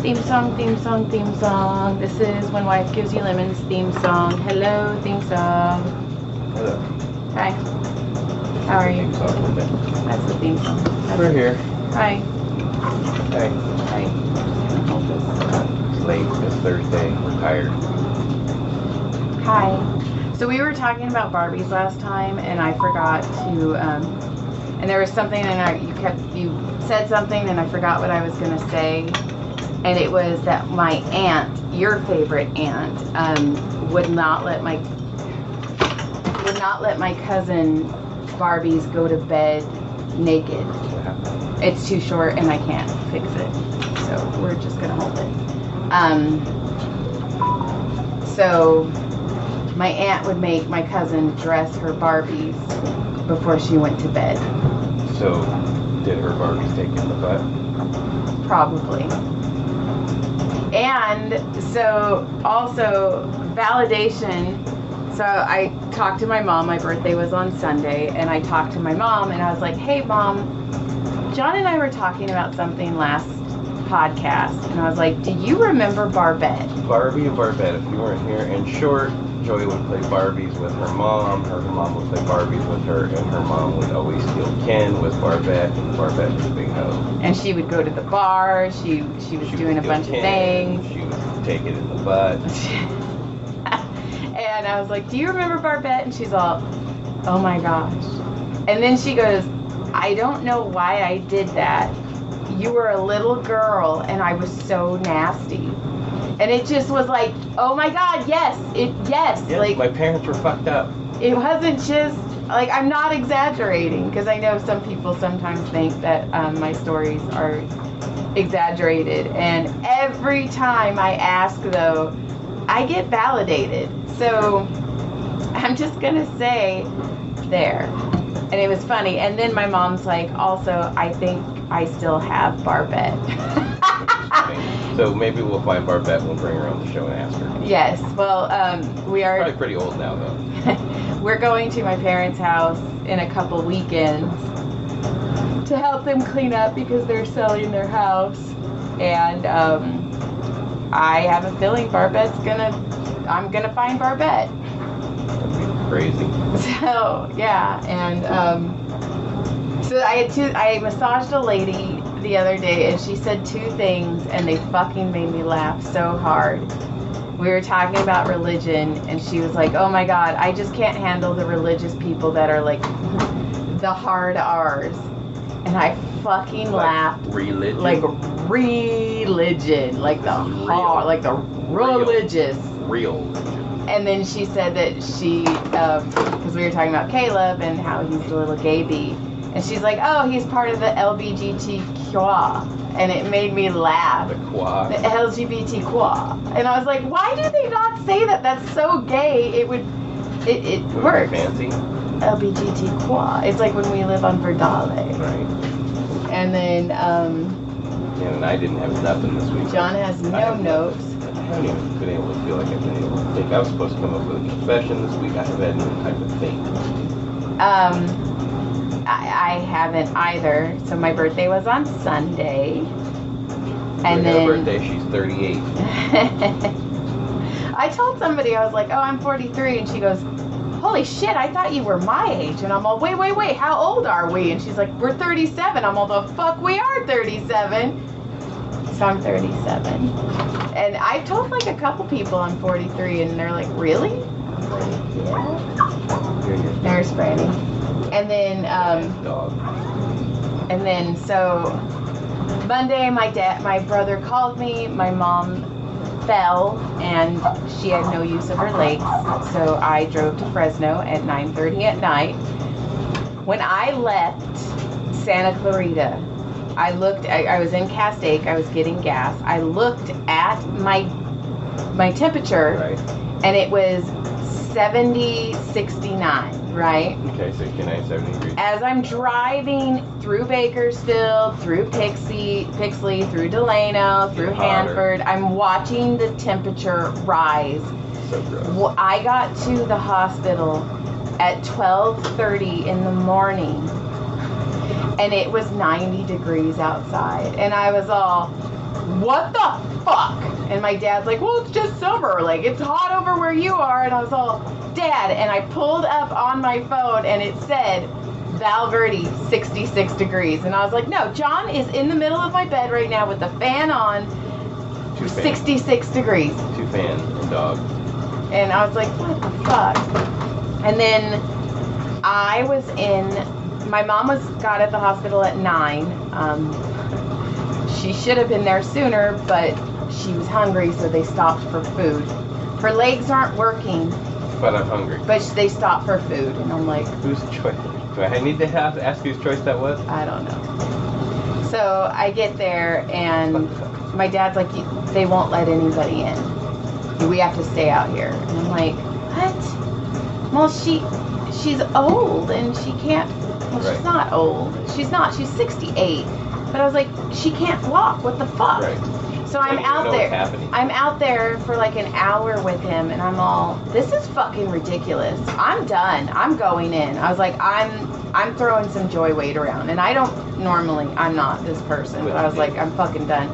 Theme song, theme song, theme song. This is When Wife Gives You Lemons theme song. Hello, theme song. Hello. Hi. How are you? That's the theme song. We're here. Hi. Hey. Hi. It's late. It's Thursday. We're tired. Hi. So we were talking about Barbies last time, and I forgot to, and there was something, and you said something, and I forgot what I was going to say. And it was that my aunt, your favorite aunt, would not let my cousin Barbies go to bed naked. It's too short and I can't fix it, so we're just gonna hold it. So my aunt would make my cousin dress her Barbies before she went to bed. So did her Barbies take in the butt? Probably. And so also validation. So I talked to my mom. My birthday was on Sunday, and I talked to my mom, and I was like, "Hey, Mom, John and I were talking about something last podcast," and I was like, "Do you remember Barbette?" Barbie and Barbette. If you weren't here, in short, Joey would play Barbies with her mom. Her mom would play Barbies with her, and her mom would always steal Ken with Barbette, and Barbette was a big hoe. And she would go to the bar. She was doing a bunch of things. She would take it in the butt. And I was like, "Do you remember Barbette?" And she's all, "Oh my gosh." And then she goes, "I don't know why I did that. You were a little girl and I was so nasty." And it just was like, "Oh my God, yes, yes." Yeah, like my parents were fucked up. It wasn't just like, I'm not exaggerating, because I know some people sometimes think that my stories are exaggerated. And every time I ask, though, I get validated. So I'm just gonna say there. And it was funny. And then my mom's like, also, I think I still have Barbette. So maybe we'll find Barbette and we'll bring her on the show and ask her. Yes. Well, we are Probably pretty old now, though. We're going to my parents' house in a couple weekends to help them clean up because they're selling their house. And I have a feeling I'm gonna find Barbette. That'd be crazy. So yeah, and so I massaged a lady the other day, and she said two things, and they fucking made me laugh so hard. We were talking about religion, and she was like, "Oh my God, I just can't handle the religious people that are like the hard R's." And I fucking laughed. Religion? Like religion. Like the hard, like the religious. Real religion. And then she said that she, because we were talking about Caleb and how he's a little baby. And she's like, "Oh, he's part of the LBGTQ." And it made me laugh. The qua. The LGBTQ. And I was like, why do they not say that? That's so gay. It works. Fancy. LBGTQ. It's like when we live on Verdale. Right. And then, and I didn't have nothing this week. John has no notes. I haven't even been able to feel like I've been able to think. I was supposed to come up with a confession this week. I haven't had no time to think. I haven't either. So my birthday was on Sunday. And then her birthday, she's 38. I told somebody, I was like, "Oh, I'm 43," and she goes, "Holy shit, I thought you were my age." And I'm all, wait, how old are we? And she's like, "We're 37. I'm all, "The fuck, we are 37. So I'm 37. And I've told like a couple people I'm 43, and they're like, "Really?" I'm like, "Yeah." There's Franny. And then, so Monday, my brother called me. My mom fell, and she had no use of her legs. So I drove to Fresno at 9:30 at night. When I left Santa Clarita, I was in Castaic. I was getting gas. I looked at my temperature, right, and it was 69, right? Okay, 69, 70 degrees. As I'm driving through Bakersfield, through Pixley, through Delano, through Hanford, I'm watching the temperature rise. So gross. Well, I got to the hospital at 12:30 in the morning, and it was 90 degrees outside. And I was all, what the fuck? And my dad's like, well, it's just summer. Like, it's hot over where you are. And I was all, Dad. And I pulled up on my phone and it said, Val Verde, 66 degrees. And I was like, no, John is in the middle of my bed right now with the fan on, 66 degrees. 2 fans and dog. And I was like, what the fuck? And then I was my mom got at the hospital at 9. She should have been there sooner, but she was hungry, so they stopped for food. Her legs aren't working. But I'm hungry. But they stopped for food, and I'm like... Whose choice? Do I need to ask whose choice that was? I don't know. So I get there, and my dad's like, they won't let anybody in. We have to stay out here. And I'm like, what? Well, she's old, and she can't... Well, right. She's not old. She's not. She's 68. But I was like, she can't walk. What the fuck? Right. So I'm out there. I'm out there for like an hour with him, and I'm all, this is fucking ridiculous. I'm done. I'm going in. I was like, I'm throwing some joy weight around, and I don't normally. I'm not this person, but I was like, I'm fucking done.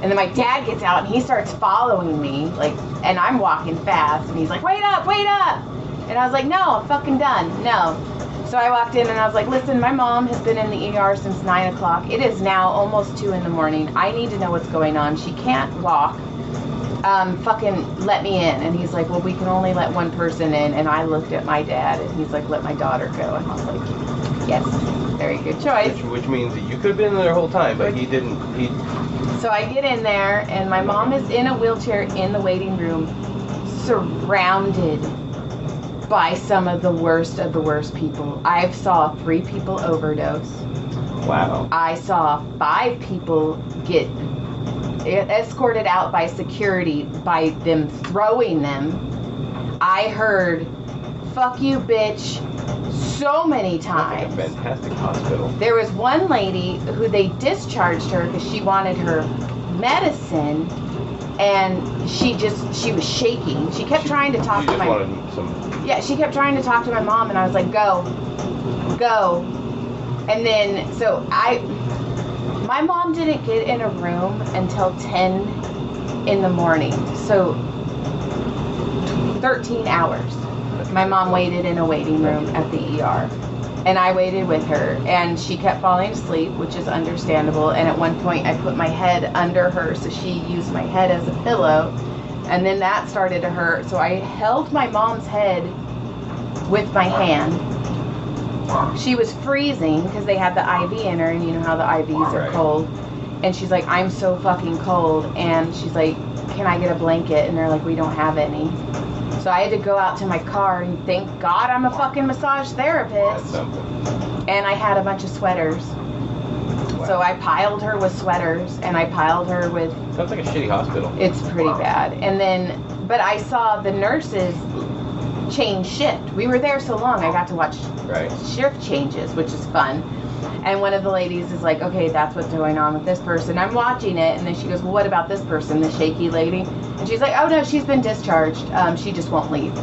And then my dad gets out, and he starts following me, like, and I'm walking fast, and he's like, wait up, wait up. And I was like, no, I'm fucking done. No. So I walked in and I was like, listen, my mom has been in the ER since 9 o'clock. It is now almost 2 in the morning. I need to know what's going on. She can't walk. Fucking let me in. And he's like, well, we can only let one person in. And I looked at my dad and he's like, let my daughter go. And I was like, yes, very good choice. Which means that you could have been there the whole time, but he didn't. So I get in there and my mom is in a wheelchair in the waiting room, surrounded by some of the worst people. I saw 3 people overdose. Wow. I saw 5 people get escorted out by security by them throwing them. I heard, fuck you, bitch, so many times. Like a fantastic hospital. There was one lady who they discharged her because she wanted her medicine, and she was shaking. She kept trying to talk to my mom. Yeah, she kept trying to talk to my mom, and I was like, go. And then, so my mom didn't get in a room until 10 in the morning. So 13 hours. My mom waited in a waiting room at the ER. And I waited with her, and she kept falling asleep, which is understandable. And at one point, I put my head under her, so she used my head as a pillow. And then that started to hurt, so I held my mom's head with my hand. She was freezing because they had the IV in her, and you know how the IVs are cold. And she's like, I'm so fucking cold. And she's like, can I get a blanket? And they're like, we don't have any. So I had to go out to my car, and thank God I'm a fucking massage therapist. And I had a bunch of sweaters. Wow. So I piled her with sweaters, and I piled her with... Sounds like a shitty hospital. It's pretty bad. And then, but I saw the nurses change shift. We were there so long, I got to watch shift changes, which is fun. And one of the ladies is like, okay, that's what's going on with this person. I'm watching it, and then she goes, well, what about this person, the shaky lady? And she's like, oh, no, she's been discharged. She just won't leave.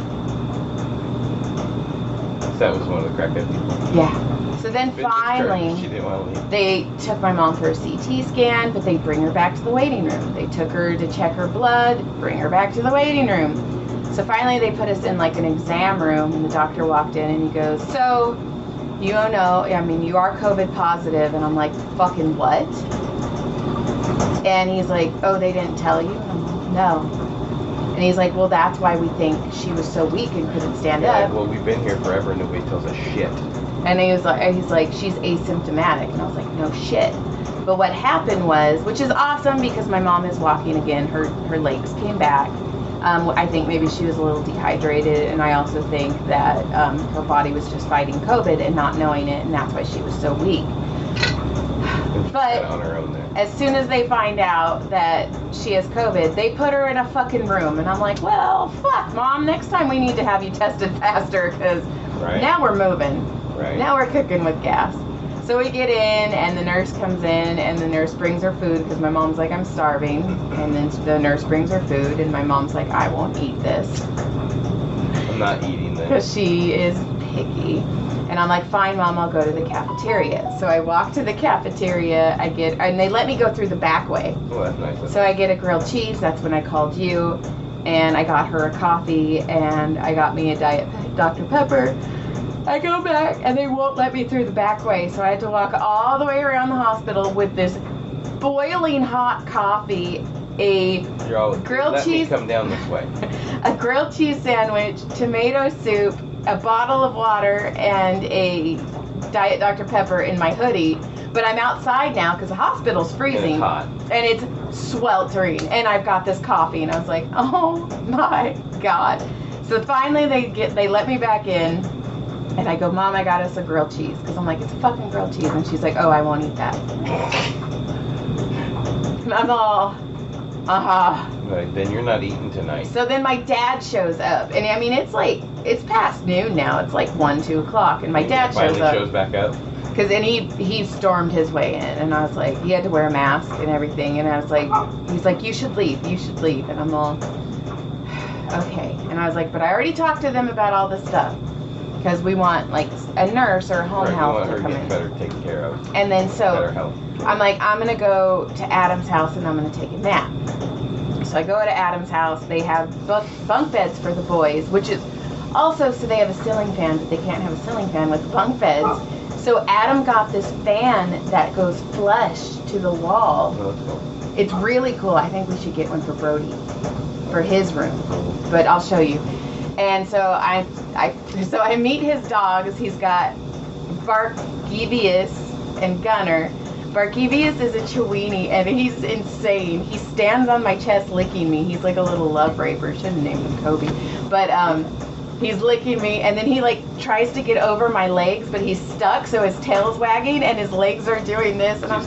That was one of the crackhead people. Yeah. So then finally, she didn't want to leave. They took my mom for a CT scan, but they bring her back to the waiting room. They took her to check her blood, bring her back to the waiting room. So finally they put us in like an exam room, and the doctor walked in and he goes, so, you don't know, I mean, you are COVID positive. And I'm like, fucking what? And he's like, oh, they didn't tell you? And I'm like, no. And he's like, well, that's why we think she was so weak and couldn't stand up. Well, we've been here forever and nobody tells us shit. And he's like, she's asymptomatic. And I was like, no shit. But what happened was, which is awesome because my mom is walking again. Her legs came back. I think maybe she was a little dehydrated, and I also think that her body was just fighting COVID and not knowing it, and that's why she was so weak. But on her own there. As soon as they find out that she has COVID, they put her in a fucking room, and I'm like, well, fuck, Mom, next time we need to have you tested faster, because now we're moving. Right. Now we're cooking with gas. So we get in, and the nurse comes in, and the nurse brings her food, because my mom's like, I'm starving. And then the nurse brings her food, and my mom's like, I won't eat this. I'm not eating this. Because she is picky. And I'm like, fine, Mom, I'll go to the cafeteria. So I walk to the cafeteria, and they let me go through the back way. Oh, that's nice. So I get a grilled cheese, that's when I called you, and I got her a coffee, and I got me a Diet Dr. Pepper. I go back, and they won't let me through the back way, so I had to walk all the way around the hospital with this boiling hot coffee, a grilled cheese, come down this way. a grilled cheese sandwich, tomato soup, a bottle of water, and a Diet Dr. Pepper in my hoodie. But I'm outside now because the hospital's freezing. And it's hot. And it's sweltering. And I've got this coffee, and I was like, oh my God. So finally they let me back in, and I go, Mom, I got us a grilled cheese. Because I'm like, it's a fucking grilled cheese. And she's like, oh, I won't eat that. And I'm all, Right, then you're not eating tonight. So then my dad shows up. And I mean, it's past noon now. It's like 1, 2 o'clock. And my dad finally shows back up. Because he stormed his way in, and I was like, he had to wear a mask and everything, and I was like, he's like, you should leave, and I'm all, okay, and I was like, but I already talked to them about all this stuff, because we want like a nurse or a home health to come in. Better taken care of. And then Better health. I'm like, I'm gonna go to Adam's house and I'm gonna take a nap. So I go to Adam's house. They have bunk beds for the boys, which is also so they have a ceiling fan, but they can't have a ceiling fan with bunk beds. So Adam got this fan that goes flush to the wall. Oh, that's cool. It's really cool. I think we should get one for Brody, for his room. But I'll show you. And so I meet his dogs. He's got Barkevius and Gunner. Barkevius is a Chiweenie, and he's insane. He stands on my chest licking me. He's like a little love raper. Should have named him Kobe. But he's licking me, and then he like tries to get over my legs, but he's stuck, so his tail's wagging and his legs are doing this, and I'm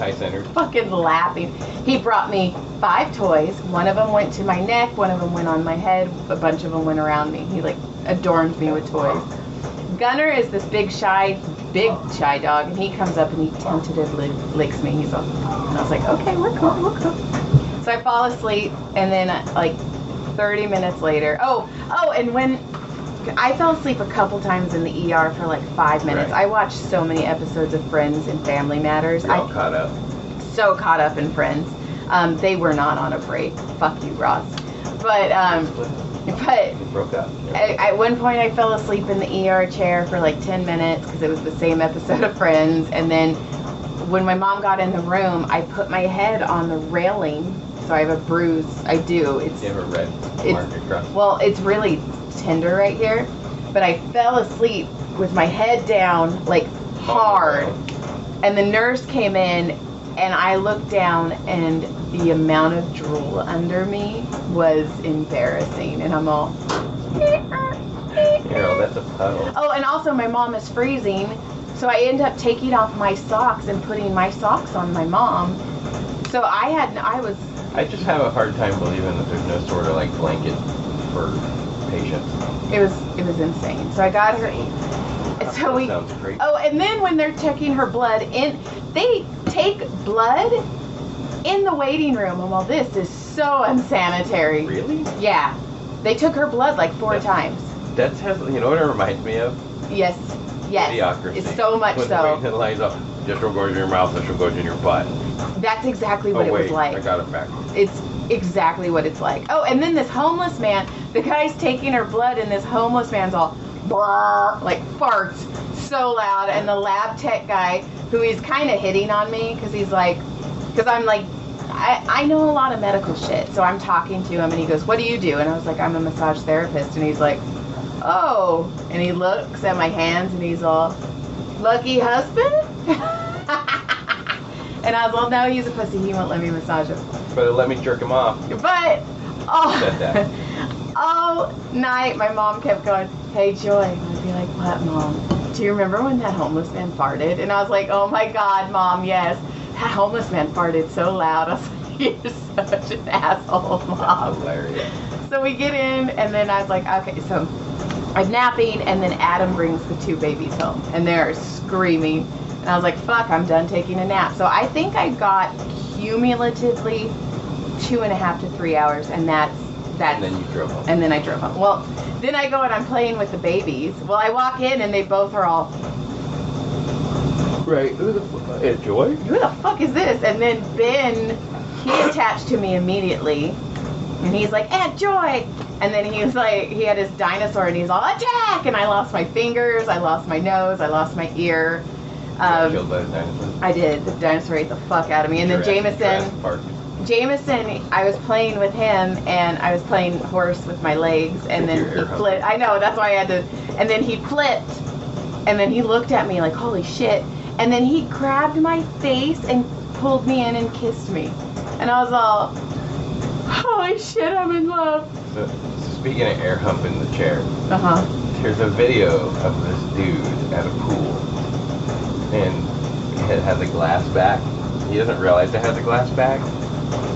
fucking laughing. He brought me 5 toys. One of them went to my neck, one of them went on my head, a bunch of them went around me. He like adorned me with toys. Gunner is this big shy dog, and he comes up and he tentatively licks me. He's all, and I was like, okay, we're cool. So I fall asleep, and then like 30 minutes later, and when I fell asleep a couple times in the ER for like 5 minutes. Right. I watched so many episodes of Friends and Family Matters. You're all caught up. So caught up in Friends. They were not on a break. Fuck you, Ross. But It broke up. at one point I fell asleep in the ER chair for like 10 minutes because it was the same episode of Friends. And then when my mom got in the room, I put my head on the railing. So I have a bruise. I do. You have a red mark across. Well, it's really tender right here, but I fell asleep with my head down like hard, and the nurse came in, and I looked down, and the amount of drool under me was embarrassing, and I'm all That's a puddle. Oh, and also my mom is freezing, so I end up taking off my socks and putting my socks on my mom. So I just have a hard time believing that there's no sort of like blanket for patients. It was insane. So I got her. So we. Sounds crazy. Oh, and then when they're checking her blood they take blood in the waiting room. And well, this is so unsanitary. Really? Yeah, they took her blood like 4 times. That's you know what it reminds me of? Yes. Idiocracy. It's so much when so. The lines up. This one goes in your mouth. This one goes in your butt. That's exactly what it was like. I got it back. It's exactly what it's like. Oh, and then this homeless man, the guy's taking her blood, and this homeless man's all like farts so loud, and the lab tech guy, who he's kind of hitting on me because I'm like, I know a lot of medical shit, so I'm talking to him, and he goes, what do you do? And I was like, I'm a massage therapist, and he's like, oh, and he looks at my hands, and he's all, lucky husband? And I was like, no, he's a pussy, he won't let me massage him. But let me jerk him off. But Said that. all night my mom kept going, hey Joy, and I'd be like, what, Mom? Do you remember when that homeless man farted? And I was like, oh my God, Mom, yes. That homeless man farted so loud. I was like, you're such an asshole, Mom. That's hilarious. So we get in, and then I was like, okay, so I'm napping, and then Adam brings the 2 babies home, and they're screaming. And I was like, fuck, I'm done taking a nap. So I think I got cumulatively 2.5 to 3 hours, and that's. And then you drove home. And then I drove home. Well, then I go and I'm playing with the babies. Well, I walk in, and they both are all Right. Who the fuck? Joy? Who the fuck is this? And then Ben, he attached to me immediately. And he's like, Aunt Joy! And then he was like, he had his dinosaur and he's all, attack! And I lost my fingers, I lost my nose, I lost my ear. Killed by a dinosaur? I did. The dinosaur ate the fuck out of me. And then Jameson, I was playing with him and I was playing horse with my legs and then he flipped. I know, that's why I had to. And then he flipped and then he looked at me like, holy shit. And then he grabbed my face and pulled me in and kissed me. And I was all, holy shit, I'm in love. So speaking of air humping the chair, Uh-huh. there's a video of this dude at a pool. And it had the glass back. He doesn't realize it has a glass back.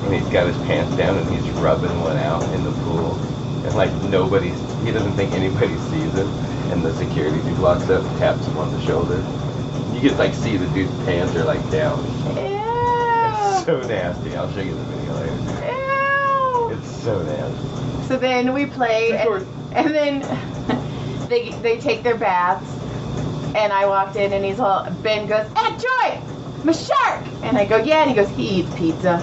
And he's got his pants down and he's rubbing one out in the pool. And like he doesn't think anybody sees him. And the security dude walks up and taps him on the shoulder. You can like see the dude's pants are like down. Ew. It's so nasty. I'll show you the video later. Ew. It's so nasty. So then we play and then they take their baths. And I walked in and Ben goes, Aunt Joy, I'm a shark. And I go, yeah. And he goes, he eats pizza.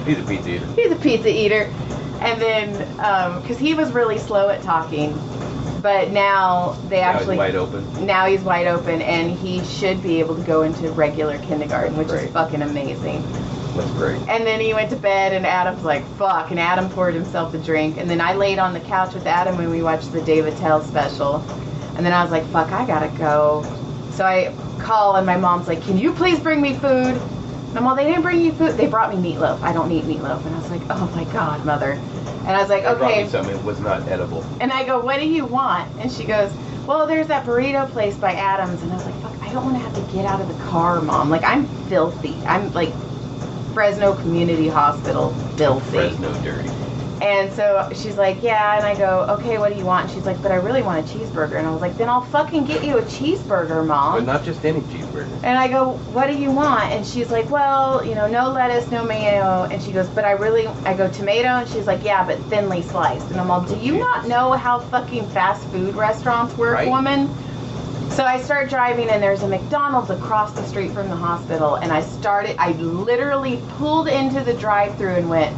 He's a pizza eater. He's a pizza eater. And then, because he was really slow at talking. But now He's wide open. Now he's wide open and he should be able to go into regular kindergarten, which is fucking amazing. That's great. And then he went to bed and Adam's like, fuck. And Adam poured himself a drink. And then I laid on the couch with Adam when we watched the David Tell special. And then I was like, fuck, I gotta go. So I call and my mom's like, can you please bring me food? And I'm all, they didn't bring you food. They brought me meatloaf. I don't eat meatloaf. And I was like, oh my God, mother. And I was like, They brought okay. me something that was not edible. And I go, what do you want? And she goes, well, there's that burrito place by Adam's. And I was like, fuck, I don't want to have to get out of the car, Mom. Like, I'm filthy. I'm like Fresno Community Hospital filthy. Fresno dirty. And so she's like, yeah. And I go, okay, what do you want? And she's like, but I really want a cheeseburger. And I was like, then I'll fucking get you a cheeseburger, Mom. But not just any cheeseburger. And I go, what do you want? And she's like, well, no lettuce, no mayo. And she goes, but I go, tomato? And she's like, yeah, but thinly sliced. And I'm all, do you not know how fucking fast food restaurants work, Right. woman? So I start driving and there's a McDonald's across the street from the hospital. And I literally pulled into the drive-thru and went,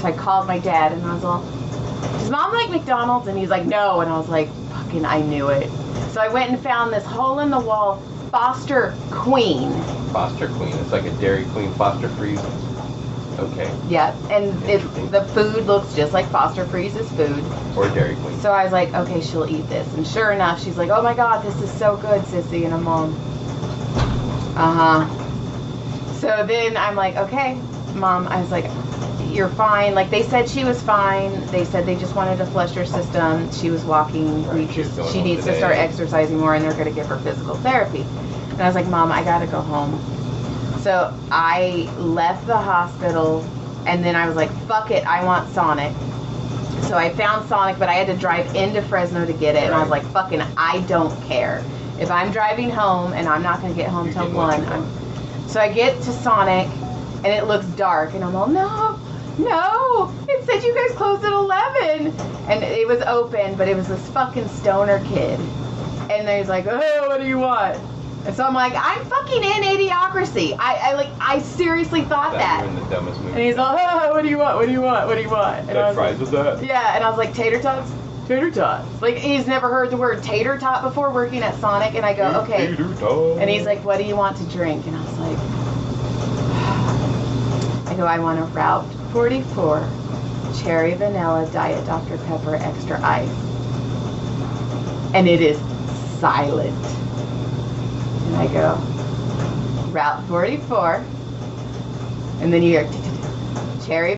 so I called my dad and I was all, does Mom like McDonald's? And he's like, no. And I was like, fucking, I knew it. So I went and found this hole-in-the-wall Foster Queen. Foster Queen. It's like a Dairy Queen Foster Freeze. Okay. Yeah, and the food looks just like Foster Freeze's food. Or Dairy Queen. So I was like, okay, she'll eat this. And sure enough, she's like, oh my God, this is so good, Sissy. And I'm all, So then I'm like, okay, Mom. I was like, you're fine. Like, they said she was fine. They said they just wanted to flush her system. She was walking. Right, She needs to start exercising more, and they're going to give her physical therapy. And I was like, Mom, I got to go home. So I left the hospital, and then I was like, fuck it, I want Sonic. So I found Sonic, but I had to drive into Fresno to get it. And I was like, fucking, I don't care. If I'm driving home, and I'm not going to get home till 1. So I get to Sonic, and it looks dark, and I'm all, no, it said you guys closed at 11. And it was open, but it was this fucking stoner kid. And then he's like, oh, what do you want? And so I'm like, I'm fucking in Idiocracy. I seriously thought that. You're in the dumbest movie. And he's like, oh, what do you want? What do you want? What do you want? And I was fries with that? Yeah, and I was like, tater tots? Tater tots. Like, he's never heard the word tater tot before working at Sonic. And I go, okay. Tater tot. And he's like, what do you want to drink? And I was like, I want a Route 44 cherry vanilla Diet Dr. Pepper extra ice. And it is silent. And I go, Route 44. And then you hear cherry